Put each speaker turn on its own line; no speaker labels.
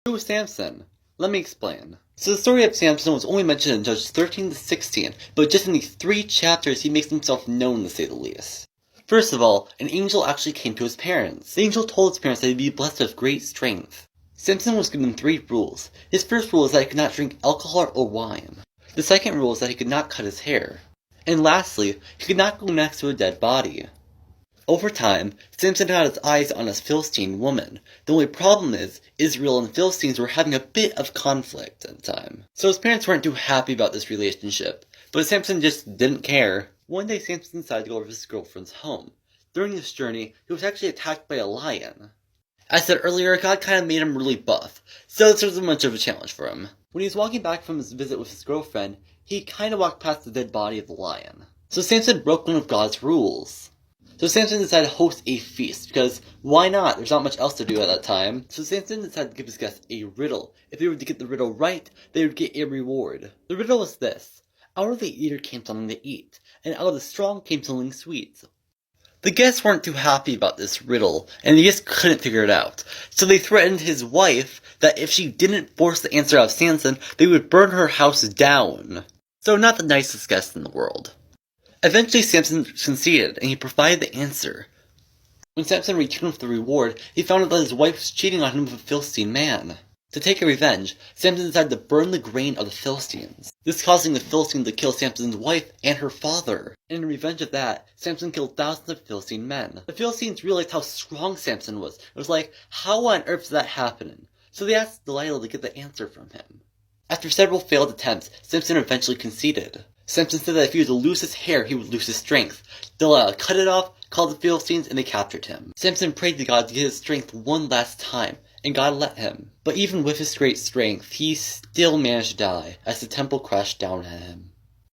Who was Samson? Let me explain. So the story of Samson was only mentioned in Judges 13 to 16, but just in these 3 chapters he makes himself known, to say the least. First of all, an angel actually came to his parents. The angel told his parents that he'd be blessed with great strength. Samson was given 3 rules. His first rule is that he could not drink alcohol or wine. The second rule is that he could not cut his hair. And lastly, he could not go next to a dead body. Over time, Samson had his eyes on a Philistine woman. The only problem is, Israel and the Philistines were having a bit of conflict at the time. So his parents weren't too happy about this relationship, but Samson just didn't care. One day Samson decided to go over to his girlfriend's home. During this journey, he was actually attacked by a lion. As I said earlier, God kind of made him really buff, so this wasn't much of a challenge for him. When he was walking back from his visit with his girlfriend, he kind of walked past the dead body of the lion. So Samson broke one of God's rules. So Samson decided to host a feast, because why not? There's not much else to do at that time. So Samson decided to give his guests a riddle. If they were to get the riddle right, they would get a reward. The riddle was this: out of the eater came something to eat, and out of the strong came something sweet. The guests weren't too happy about this riddle, and they just couldn't figure it out. So they threatened his wife that if she didn't force the answer out of Samson, they would burn her house down. So not the nicest guest in the world. Eventually Samson conceded, and he provided the answer. When Samson returned with the reward, he found out that his wife was cheating on him with a Philistine man. To take revenge, Samson decided to burn the grain of the Philistines, this causing the Philistines to kill Samson's wife and her father. And in revenge of that, Samson killed thousands of Philistine men. The Philistines realized how strong Samson was. It was like, how on earth is that happening? So they asked Delilah to get the answer from him. After several failed attempts, Samson eventually conceded. Samson said that if he was to lose his hair, he would lose his strength. Delilah cut it off, called the Philistines, and they captured him. Samson prayed to God to get his strength one last time, and God let him. But even with his great strength, he still managed to die, as the temple crashed down on him.